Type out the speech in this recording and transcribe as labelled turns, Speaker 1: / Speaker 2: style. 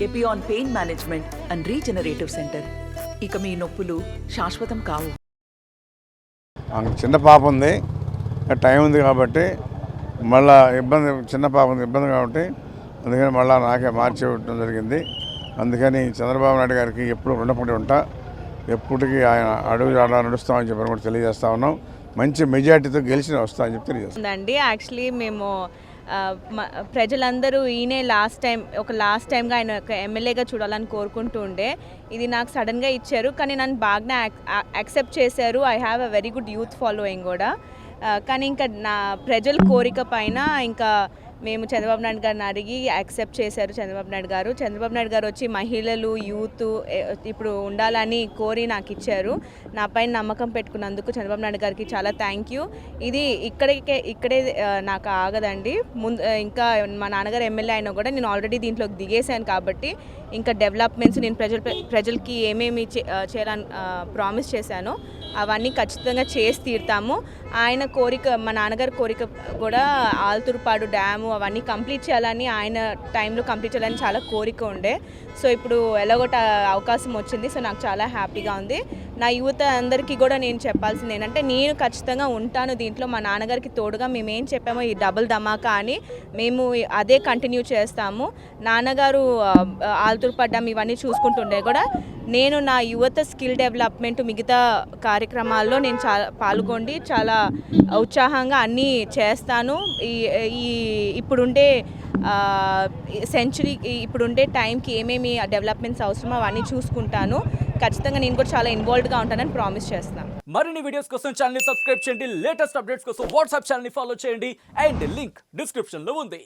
Speaker 1: Epione pain management and regenerative centre. ఇక మీ నొప్పులు శాశ్వతం కావు.
Speaker 2: ఆమెకు చిన్న పాప ఉంది, టైం ఉంది కాబట్టి మళ్ళీ చిన్న పాప ఉంది ఇబ్బంది కాబట్టి అందుకని మళ్ళీ నాకే మార్చి ఇవ్వడం జరిగింది. అందుకని చంద్రబాబు నాయుడు గారికి ఎప్పుడు రుణపడి ఉంటా, ఎప్పటికీ ఆయన అడుగు నడుస్తామని చెప్పని కూడా తెలియజేస్తా ఉన్నాం. మంచి మెజార్టీతో గెలిచిన వస్తామని చెప్పి తెలియజేస్తాం.
Speaker 3: యాక్చువల్లీ మేము ప్రజలందరూ ఈయనే లాస్ట్ టైంగా ఆయన ఒక ఎమ్మెల్యేగా చూడాలని కోరుకుంటూ ఉండే. ఇది నాకు సడన్గా ఇచ్చారు, కానీ నన్ను బాగా యాక్సెప్ట్ చేశారు. I have a very good youth following కూడా. కానీ ఇంకా నా ప్రజల కోరిక పైన ఇంకా మేము చంద్రబాబు నాయుడు గారిని అడిగి యాక్సెప్ట్ చేశారు చంద్రబాబు నాయుడు గారు వచ్చి మహిళలు యూత్ ఇప్పుడు ఉండాలని కోరి నాకు ఇచ్చారు. నా పైన నమ్మకం పెట్టుకున్నందుకు చంద్రబాబు నాయుడు గారికి చాలా థ్యాంక్ యూ. ఇది ఇక్కడే నాకు ఆగదండి. ఇంకా మా నాన్నగారు ఎమ్మెల్యే అయినా కూడా నేను ఆల్రెడీ దీంట్లోకి దిగేశాను కాబట్టి ఇంకా డెవలప్మెంట్స్ నేను ప్రజలకి ఏమేమి చేయాలని ప్రామిస్ చేశానో అవన్నీ ఖచ్చితంగా చేసి తీరుతాము. ఆయన కోరిక, మా నాన్నగారి కోరిక కూడా ఆల్తూర్పాడు డ్యాము అవన్నీ కంప్లీట్ చేయాలని, ఆయన టైంలో కంప్లీట్ చేయాలని చాలా కోరిక ఉండే. సో ఇప్పుడు ఎలాగోట అవకాశం వచ్చింది. సో నాకు చాలా హ్యాపీగా ఉంది. నా యువత అందరికీ కూడా నేను చెప్పాల్సింది ఏంటంటే, నేను ఖచ్చితంగా ఉంటాను దీంట్లో. మా నాన్నగారికి తోడుగా మేము ఏం చెప్పామో ఈ డబుల్ ధమాకా అని మేము అదే కంటిన్యూ చేస్తాము. నాన్నగారు ఆల్తూర్పాడు డ్యామ్ ఇవన్నీ చూసుకుంటుండే కూడా నేను నా యువత స్కిల్ డెవలప్మెంట్ మిగతా కార్యక్రమాల్లో నేను పాల్గొండి చాలా ఉత్సాహంగా అన్నీ చేస్తాను. ఇప్పుడుండే ఇప్పుడుండే టైంకి ఏమేమి డెవలప్మెంట్స్ అవసరమో అవన్నీ చూసుకుంటాను. ఖచ్చితంగా నేను కూడా చాలా ఇన్వాల్వ్డ్గా ఉంటానని ప్రామిస్ చేస్తాను.
Speaker 4: మరిన్ని వీడియోస్ కోసం ఛానల్ ని సబ్స్క్రైబ్ చేయండి, లేటెస్ట్ అప్డేట్స్ కోసం వాట్సాప్ ఛానల్ ని ఫాలో చేయండి అండ్ లింక్ డిస్క్రిప్షన్ లో ఉంది.